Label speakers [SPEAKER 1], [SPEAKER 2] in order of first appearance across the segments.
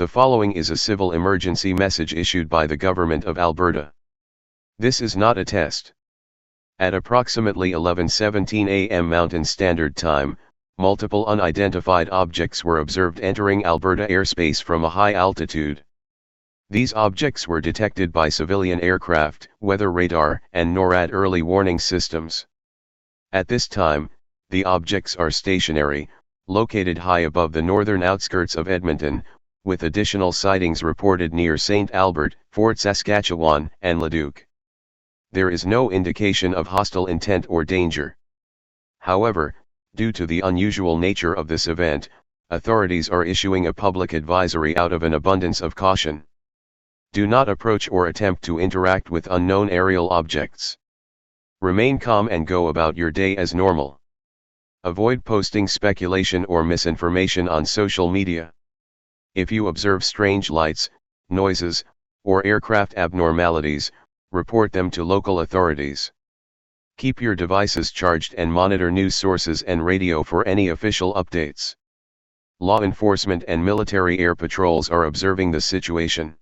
[SPEAKER 1] The following is a civil emergency message issued by the Government of Alberta. This is not a test. At approximately 11:17 a.m. Mountain Standard Time, multiple unidentified objects were observed entering Alberta airspace from a high altitude. These objects were detected by civilian aircraft, weather radar, and NORAD early warning systems. At this time, the objects are stationary, located high above the northern outskirts of Edmonton, with additional sightings reported near St. Albert, Fort Saskatchewan, and Leduc. There is no indication of hostile intent or danger. However, due to the unusual nature of this event, authorities are issuing a public advisory out of an abundance of caution. Do not approach or attempt to interact with unknown aerial objects. Remain calm and go about your day as normal. Avoid posting speculation or misinformation on social media. If you observe strange lights, noises, or aircraft abnormalities, report them to local authorities. Keep your devices charged and monitor news sources and radio for any official updates. Law enforcement and military air patrols are observing the situation.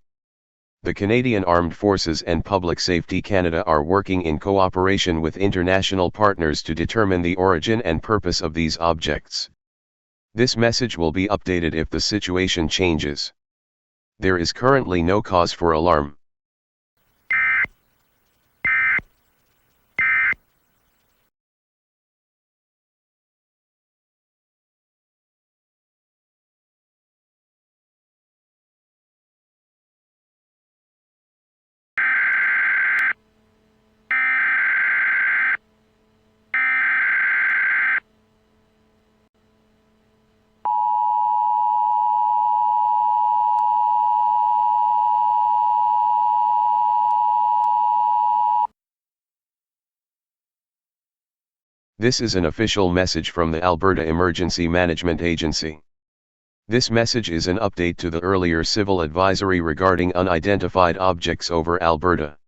[SPEAKER 1] The Canadian Armed Forces and Public Safety Canada are working in cooperation with international partners to determine the origin and purpose of these objects. This message will be updated if the situation changes. There is currently no cause for alarm. This is an official message from the Alberta Emergency Management Agency. This message is an update to the earlier civil advisory regarding unidentified objects over Alberta.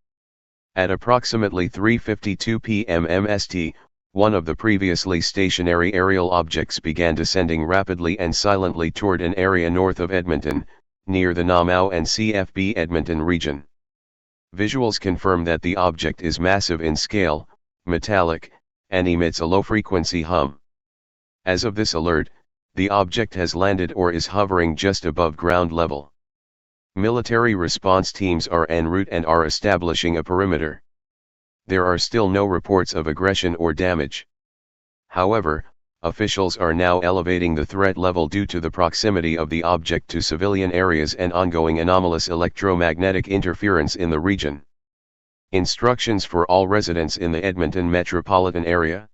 [SPEAKER 1] At approximately 3:52 p.m. MST, one of the previously stationary aerial objects began descending rapidly and silently toward an area north of Edmonton, near the Namao and CFB Edmonton region. Visuals confirm that the object is massive in scale, metallic, and emits a low-frequency hum. As of this alert, the object has landed or is hovering just above ground level. Military response teams are en route and are establishing a perimeter. There are still no reports of aggression or damage. However, officials are now elevating the threat level due to the proximity of the object to civilian areas and ongoing anomalous electromagnetic interference in the region. Instructions for all residents in the Edmonton metropolitan area: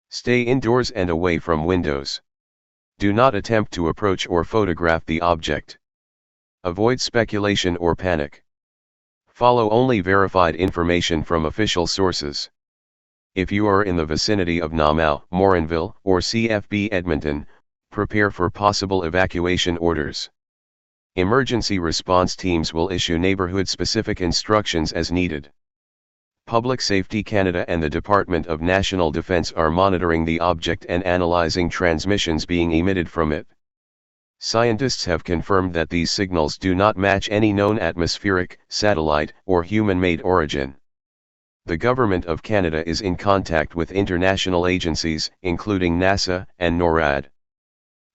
[SPEAKER 1] stay indoors and away from windows. Do not attempt to approach or photograph the object. Avoid speculation or panic. Follow only verified information from official sources. If you are in the vicinity of Namao, Morinville, or CFB Edmonton, prepare for possible evacuation orders. Emergency response teams will issue neighborhood-specific instructions as needed. Public Safety Canada and the Department of National Defence are monitoring the object and analysing transmissions being emitted from it. Scientists have confirmed that these signals do not match any known atmospheric, satellite, or human-made origin. The Government of Canada is in contact with international agencies, including NASA and NORAD.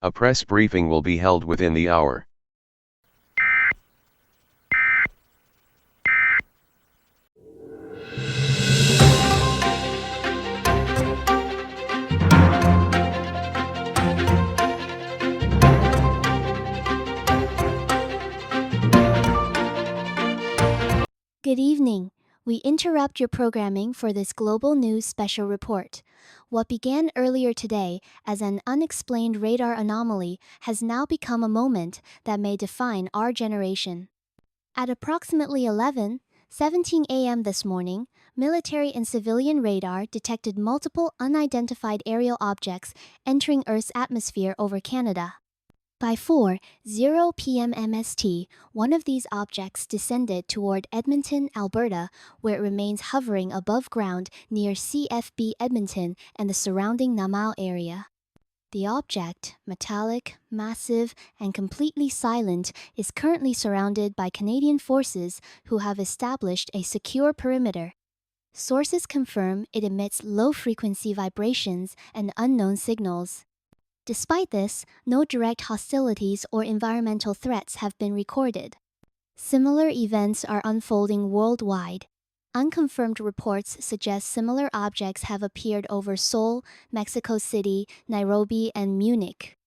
[SPEAKER 1] A press briefing will be held within the hour.
[SPEAKER 2] Good evening. We interrupt your programming for this global news special report. What began earlier today as an unexplained radar anomaly has now become a moment that may define our generation. At approximately 11:17 a.m. this morning, military and civilian radar detected multiple unidentified aerial objects entering Earth's atmosphere over Canada. By 4:00 p.m. MST, one of these objects descended toward Edmonton, Alberta, where it remains hovering above ground near CFB Edmonton and the surrounding Namao area. The object, metallic, massive, and completely silent, is currently surrounded by Canadian forces who have established a secure perimeter. Sources confirm it emits low-frequency vibrations and unknown signals. Despite this, no direct hostilities or environmental threats have been recorded. Similar events are unfolding worldwide. Unconfirmed reports suggest similar objects have appeared over Seoul, Mexico City, Nairobi, and Munich.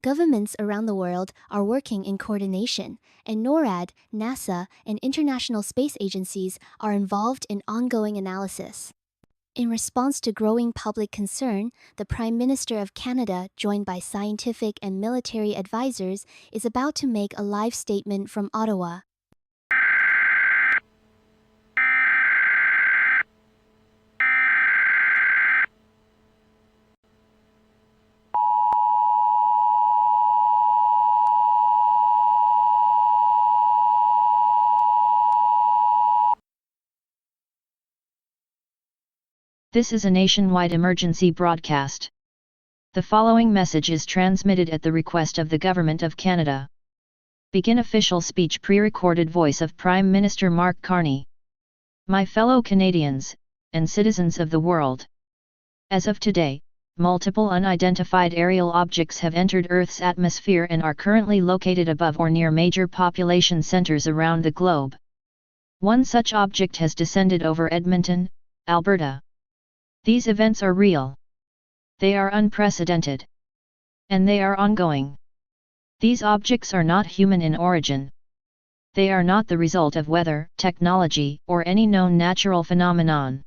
[SPEAKER 2] Governments around the world are working in coordination, and NORAD, NASA, and international space agencies are involved in ongoing analysis. In response to growing public concern, the Prime Minister of Canada, joined by scientific and military advisors, is about to make a live statement from Ottawa.
[SPEAKER 3] This is a nationwide emergency broadcast. The following message is transmitted at the request of the Government of Canada. Begin official speech pre-recorded voice of Prime Minister Mark Carney. My fellow Canadians, and citizens of the world. As of today, multiple unidentified aerial objects have entered Earth's atmosphere and are currently located above or near major population centers around the globe. One such object has descended over Edmonton, Alberta. These events are real. They are unprecedented. And they are ongoing. These objects are not human in origin. They are not the result of weather, technology, or any known natural phenomenon.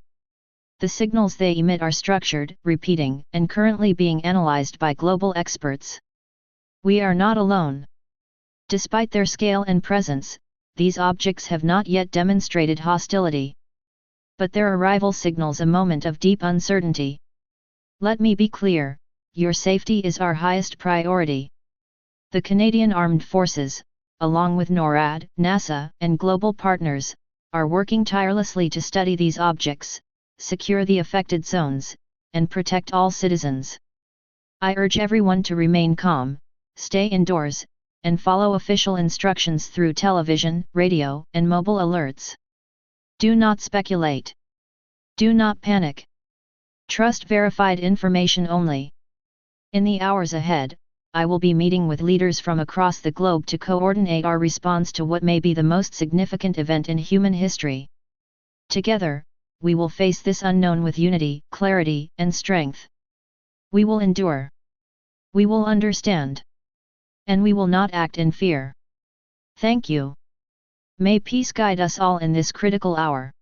[SPEAKER 3] The signals they emit are structured, repeating, and currently being analyzed by global experts. We are not alone. Despite their scale and presence, these objects have not yet demonstrated hostility. But their arrival signals a moment of deep uncertainty. Let me be clear, your safety is our highest priority. The Canadian Armed Forces, along with NORAD, NASA, and global partners, are working tirelessly to study these objects, secure the affected zones, and protect all citizens. I urge everyone to remain calm, stay indoors, and follow official instructions through television, radio, and mobile alerts. Do not speculate. Do not panic. Trust verified information only. In the hours ahead, I will be meeting with leaders from across the globe to coordinate our response to what may be the most significant event in human history. Together, we will face this unknown with unity, clarity, and strength. We will endure. We will understand. And we will not act in fear. Thank you. May peace guide us all in this critical hour.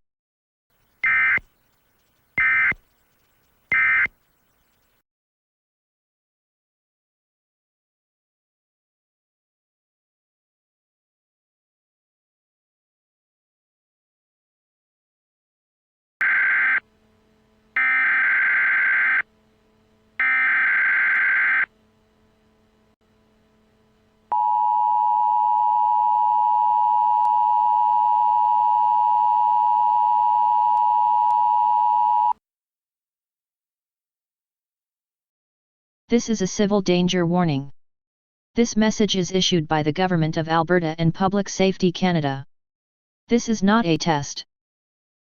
[SPEAKER 3] This is a civil danger warning. This message is issued by the Government of Alberta and Public Safety Canada. This is not a test.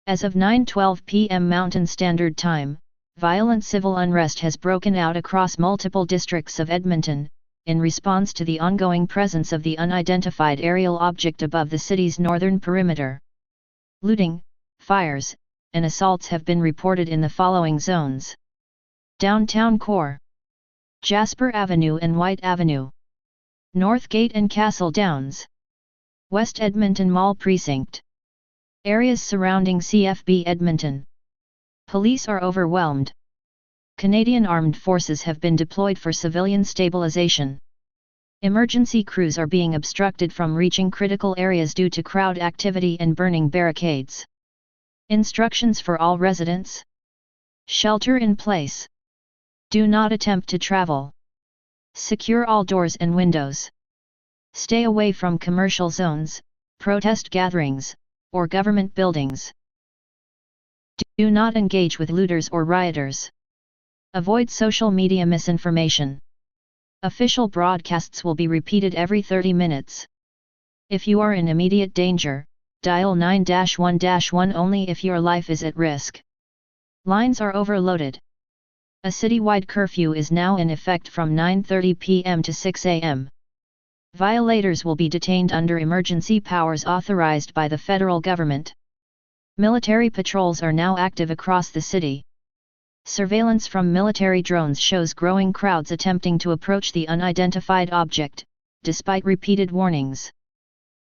[SPEAKER 3] As of 9:12 p.m. Mountain Standard Time, violent civil unrest has broken out across multiple districts of Edmonton, in response to the ongoing presence of the unidentified aerial object above the city's northern perimeter. Looting, fires, and assaults have been reported in the following zones: Downtown Core, Jasper Avenue and White Avenue, Northgate and Castle Downs, West Edmonton Mall Precinct, areas surrounding CFB Edmonton. Police are overwhelmed. Canadian Armed Forces have been deployed for civilian stabilization. Emergency crews are being obstructed from reaching critical areas due to crowd activity and burning barricades. Instructions for all residents: shelter in place. Do not attempt to travel. Secure all doors and windows. Stay away from commercial zones, protest gatherings, or government buildings. Do not engage with looters or rioters. Avoid social media misinformation. Official broadcasts will be repeated every 30 minutes. If you are in immediate danger, dial 9-1-1 only if your life is at risk. Lines are overloaded. A citywide curfew is now in effect from 9:30 p.m. to 6 a.m. Violators will be detained under emergency powers authorized by the federal government. Military patrols are now active across the city. Surveillance from military drones shows growing crowds attempting to approach the unidentified object, despite repeated warnings.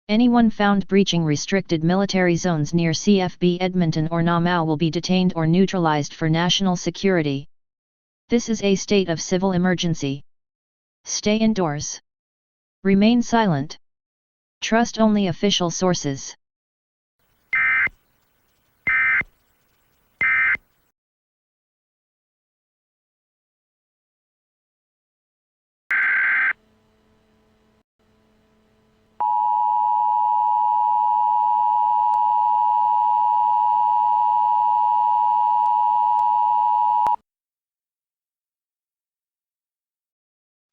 [SPEAKER 3] Anyone found breaching restricted military zones near CFB Edmonton or Namao will be detained or neutralized for national security. This is a state of civil emergency. Stay indoors. Remain silent. Trust only official sources.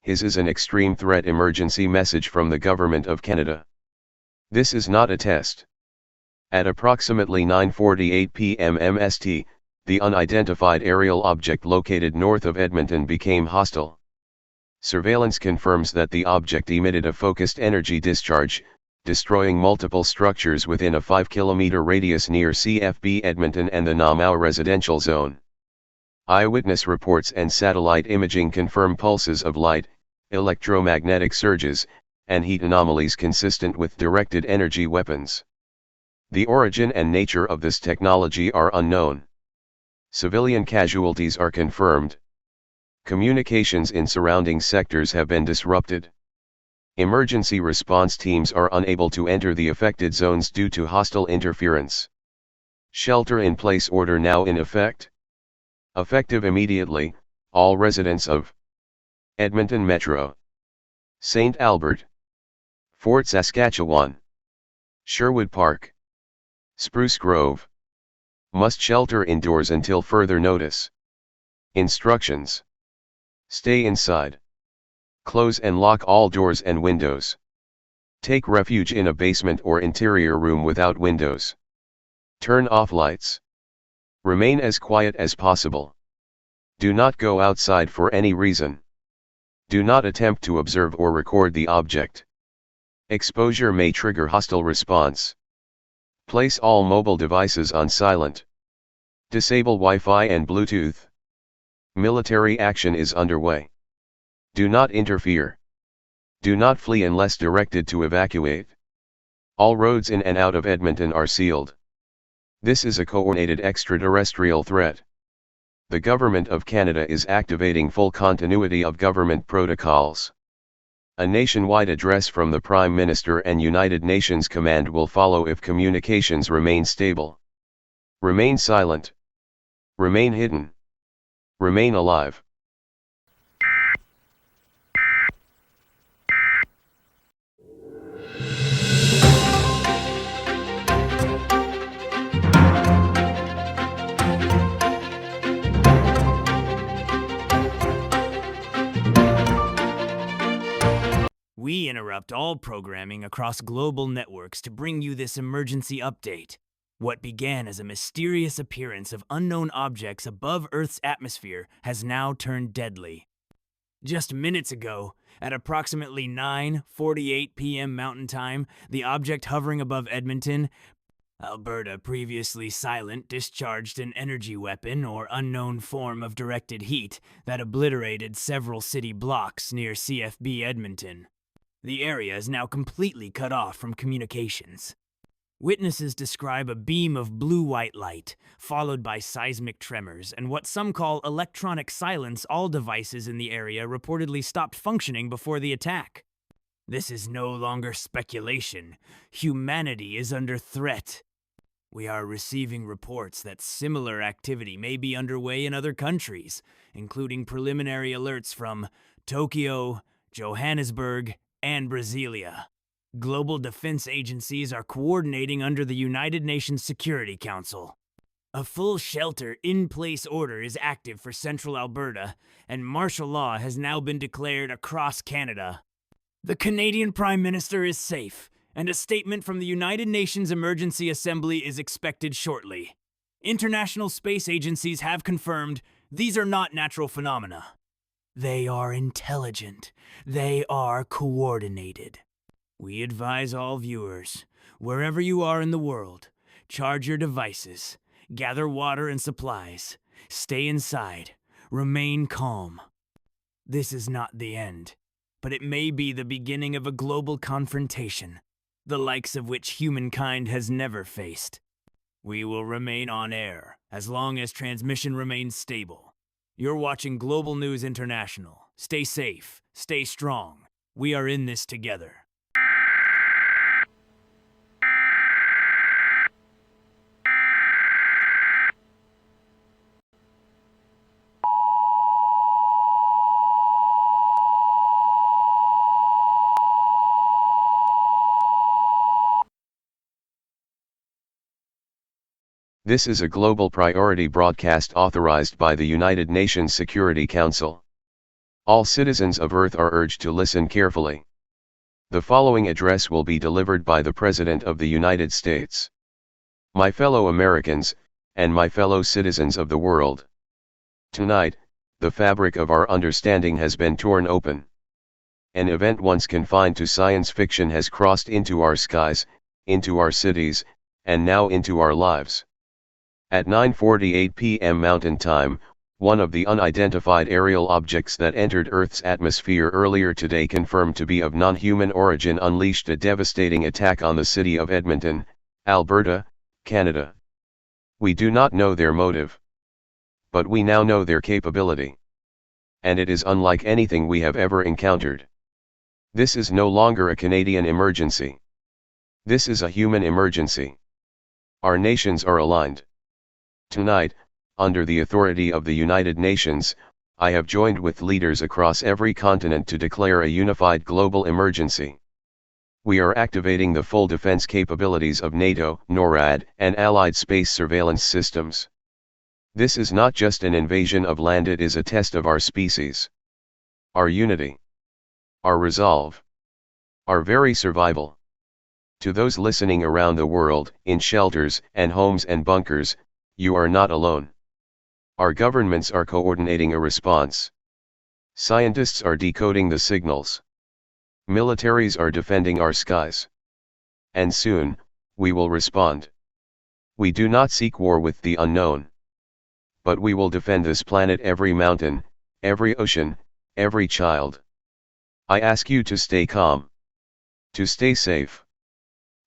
[SPEAKER 1] His is an extreme threat emergency message from the Government of Canada. This is not a test. At approximately 9:48 p.m. MST, the unidentified aerial object located north of Edmonton became hostile. Surveillance confirms that the object emitted a focused energy discharge, destroying multiple structures within a 5-kilometer radius near CFB Edmonton and the Namao residential zone. Eyewitness reports and satellite imaging confirm pulses of light, electromagnetic surges, and heat anomalies consistent with directed energy weapons. The origin and nature of this technology are unknown. Civilian casualties are confirmed. Communications in surrounding sectors have been disrupted. Emergency response teams are unable to enter the affected zones due to hostile interference. Shelter-in-place order now in effect. Effective immediately, all residents of Edmonton Metro, St. Albert, Fort Saskatchewan, Sherwood Park, Spruce Grove, must shelter indoors until further notice. Instructions: stay inside. Close and lock all doors and windows. Take refuge in a basement or interior room without windows. Turn off lights. Remain as quiet as possible. Do not go outside for any reason. Do not attempt to observe or record the object. Exposure may trigger hostile response. Place all mobile devices on silent. Disable Wi-Fi and Bluetooth. Military action is underway. Do not interfere. Do not flee unless directed to evacuate. All roads in and out of Edmonton are sealed. This is a coordinated extraterrestrial threat. The Government of Canada is activating full continuity of government protocols. A nationwide address from the Prime Minister and United Nations Command will follow if communications remain stable. Remain silent. Remain hidden. Remain alive.
[SPEAKER 4] We interrupt all programming across global networks to bring you this emergency update. What began as a mysterious appearance of unknown objects above Earth's atmosphere has now turned deadly. Just minutes ago, at approximately 9:48 p.m. Mountain Time, the object hovering above Edmonton, Alberta, previously silent, discharged an energy weapon or unknown form of directed heat that obliterated several city blocks near CFB Edmonton. The area is now completely cut off from communications. Witnesses describe a beam of blue-white light, followed by seismic tremors, and what some call electronic silence. All devices in the area reportedly stopped functioning before the attack. This is no longer speculation. Humanity is under threat. We are receiving reports that similar activity may be underway in other countries, including preliminary alerts from Tokyo, Johannesburg, and Brasilia. Global defense agencies are coordinating under the United Nations Security Council. A full shelter-in-place order is active for central Alberta, and martial law has now been declared across Canada. The Canadian Prime Minister is safe, and a statement from the United Nations Emergency Assembly is expected shortly. International space agencies have confirmed these are not natural phenomena. They are intelligent. They are coordinated. We advise all viewers, wherever you are in the world, charge your devices, gather water and supplies, stay inside, remain calm. This is not the end, but it may be the beginning of a global confrontation, the likes of which humankind has never faced. We will remain on air as long as transmission remains stable. You're watching Global News International. Stay safe, stay strong. We are in this together.
[SPEAKER 1] This is a global priority broadcast authorized by the United Nations Security Council. All citizens of Earth are urged to listen carefully. The following address will be delivered by the President of the United States. My fellow Americans, and my fellow citizens of the world. Tonight, the fabric of our understanding has been torn open. An event once confined to science fiction has crossed into our skies, into our cities, and now into our lives. At 9:48 p.m. Mountain Time, one of the unidentified aerial objects that entered Earth's atmosphere earlier today confirmed to be of non-human origin unleashed a devastating attack on the city of Edmonton, Alberta, Canada. We do not know their motive. But we now know their capability. And it is unlike anything we have ever encountered. This is no longer a Canadian emergency. This is a human emergency. Our nations are aligned. Tonight, under the authority of the United Nations, I have joined with leaders across every continent to declare a unified global emergency. We are activating the full defense capabilities of NATO, NORAD, and allied space surveillance systems. This is not just an invasion of land, it is a test of our species. Our unity. Our resolve. Our very survival. To those listening around the world, in shelters and homes and bunkers, you are not alone. Our governments are coordinating a response. Scientists are decoding the signals. Militaries are defending our skies. And soon, we will respond. We do not seek war with the unknown. But we will defend this planet, every mountain, every ocean, every child. I ask you to stay calm. To stay safe.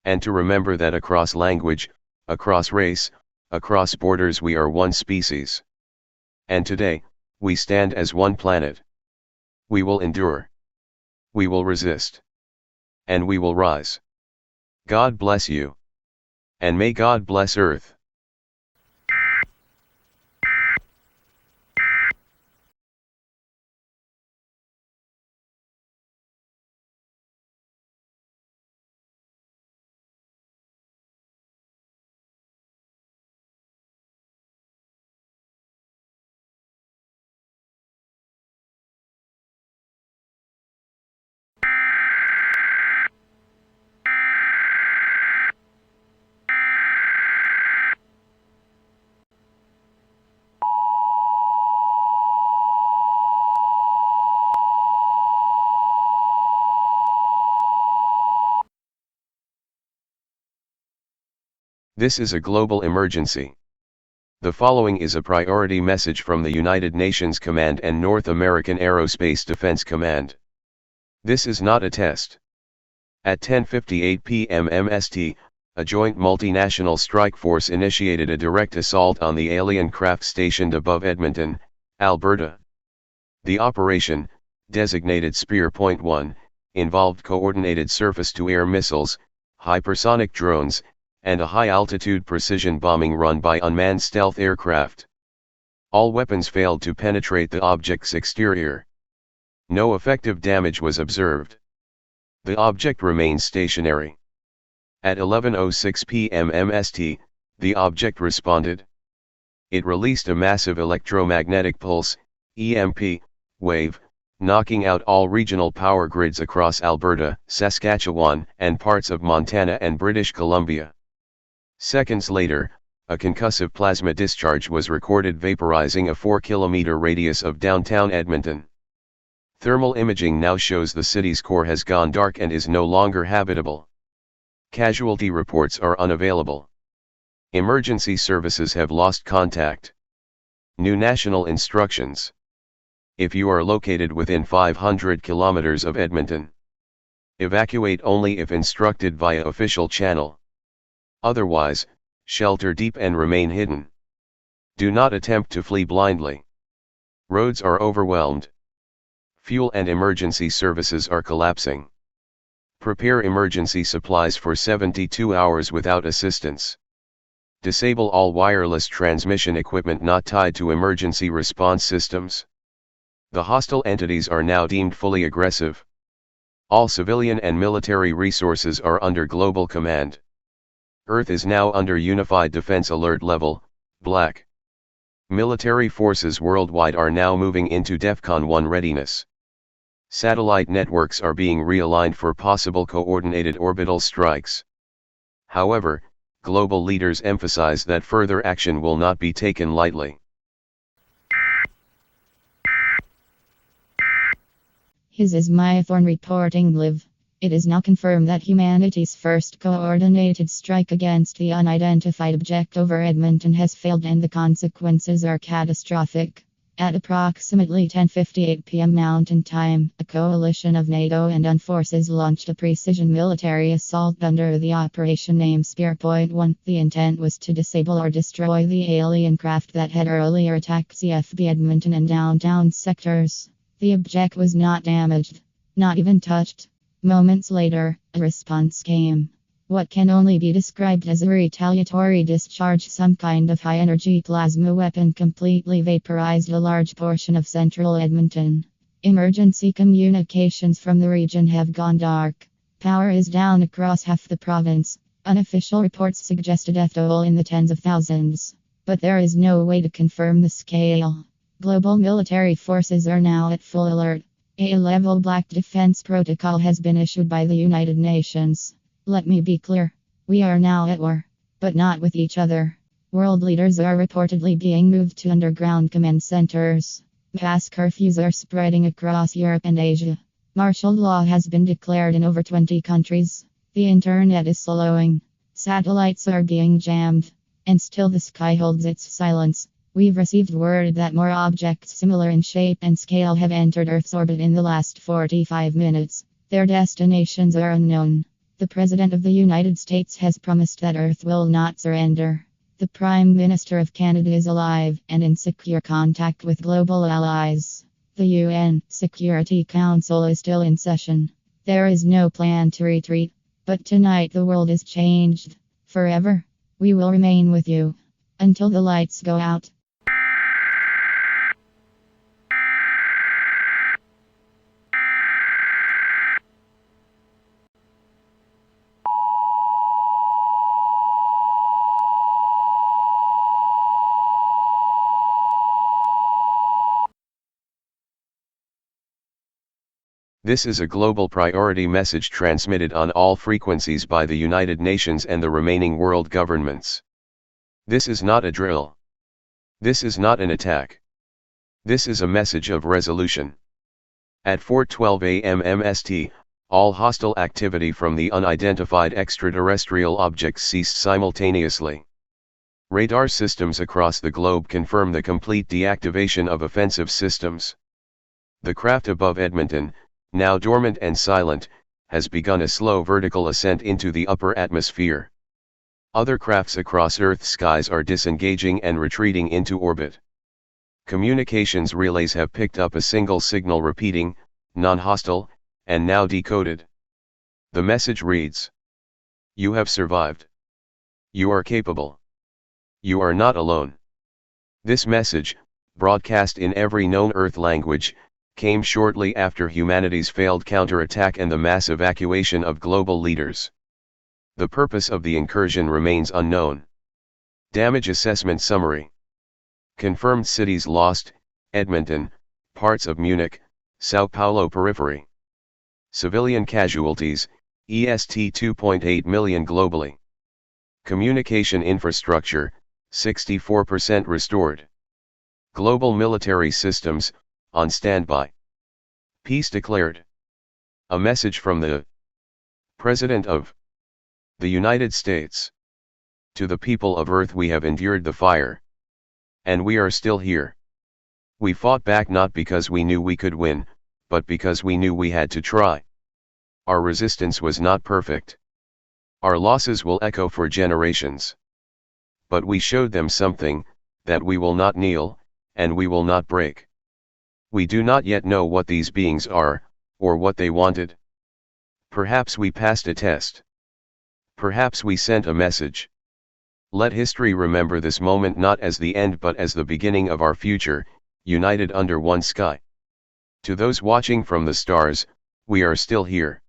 [SPEAKER 1] And to remember that across language, across race, across borders we are one species. And today, we stand as one planet. We will endure. We will resist. And we will rise. God bless you. And may God bless Earth. This is a global emergency. The following is a priority message from the United Nations Command and North American Aerospace Defense Command. This is not a test. At 10:58 p.m. MST, a joint multinational strike force initiated a direct assault on the alien craft stationed above Edmonton, Alberta. The operation, designated Spear Point 1, involved coordinated surface-to-air missiles, hypersonic drones, and a high-altitude precision bombing run by unmanned stealth aircraft. All weapons failed to penetrate the object's exterior. No effective damage was observed. The object remains stationary. At 11:06 p.m. MST, the object responded. it released a massive electromagnetic pulse, EMP, wave, knocking out all regional power grids across Alberta, Saskatchewan, and parts of Montana and British Columbia. Seconds later, a concussive plasma discharge was recorded vaporizing a 4-kilometer radius of downtown Edmonton. Thermal imaging now shows the city's core has gone dark and is no longer habitable. Casualty reports are unavailable. Emergency services have lost contact. New national instructions. If you are located within 500 kilometers of Edmonton, evacuate only if instructed via official channel. Otherwise, shelter deep and remain hidden. Do not attempt to flee blindly. Roads are overwhelmed. Fuel and emergency services are collapsing. Prepare emergency supplies for 72 hours without assistance. Disable all wireless transmission equipment not tied to emergency response systems. The hostile entities are now deemed fully aggressive. All civilian and military resources are under global command. Earth is now under Unified Defense Alert Level, Black. Military forces worldwide are now moving into DEFCON 1 readiness. Satellite networks are being realigned for possible coordinated orbital strikes. However, global leaders emphasize that further action will not be taken lightly.
[SPEAKER 5] His is my thorn reporting live. It is now confirmed that humanity's first coordinated strike against the unidentified object over Edmonton has failed and the consequences are catastrophic. At approximately 10:58 p.m. Mountain Time, a coalition of NATO and UN forces launched a precision military assault under the operation named Spearpoint 1. The intent was to disable or destroy the alien craft that had earlier attacked CFB Edmonton and downtown sectors. The object was not damaged, not even touched. Moments later, a response came. What can only be described as a retaliatory discharge, some kind of high-energy plasma weapon completely vaporized a large portion of central Edmonton. Emergency communications from the region have gone dark. Power is down across half the province. Unofficial reports suggest a death toll in the tens of thousands. But there is no way to confirm the scale. Global military forces are now at full alert. A level black defense protocol has been issued by the United Nations. Let me be clear. We are now at war, but not with each other. World leaders are reportedly being moved to underground command centers. Mass curfews are spreading across Europe and Asia. Martial law has been declared in over 20 countries. The internet is slowing. Satellites are being jammed. And still the sky holds its silence. We've received word that more objects similar in shape and scale have entered Earth's orbit in the last 45 minutes. Their destinations are unknown. The President of the United States has promised that Earth will not surrender. The Prime Minister of Canada is alive and in secure contact with global allies. The UN Security Council is still in session. There is no plan to retreat. But tonight the world is changed. Forever. We will remain with you. Until the lights go out.
[SPEAKER 1] This is a global priority message transmitted on all frequencies by the United Nations and the remaining world governments. This is not a drill. This is not an attack. This is a message of resolution. At 4:12 a.m. MST, all hostile activity from the unidentified extraterrestrial objects ceased simultaneously. Radar systems across the globe confirm the complete deactivation of offensive systems. The craft above Edmonton, now dormant and silent, has begun a slow vertical ascent into the upper atmosphere. Other crafts across Earth's skies are disengaging and retreating into orbit. Communications relays have picked up a single signal repeating, non-hostile, and now decoded. The message reads: You have survived. You are capable. You are not alone. This message, broadcast in every known Earth language, came shortly after humanity's failed counterattack and the mass evacuation of global leaders. The purpose of the incursion remains unknown. Damage Assessment Summary. Confirmed cities lost: Edmonton, parts of Munich, Sao Paulo periphery. Civilian casualties: EST 2.8 million globally. Communication infrastructure: 64% restored. Global military systems, on standby. Peace declared. A message from the President of the United States. To the people of Earth: we have endured the fire. And we are still here. We fought back not because we knew we could win, but because we knew we had to try. Our resistance was not perfect. Our losses will echo for generations. But we showed them something, that we will not kneel, and we will not break. We do not yet know what these beings are, or what they wanted. Perhaps we passed a test. Perhaps we sent a message. Let history remember this moment not as the end but as the beginning of our future, united under one sky. To those watching from the stars, we are still here.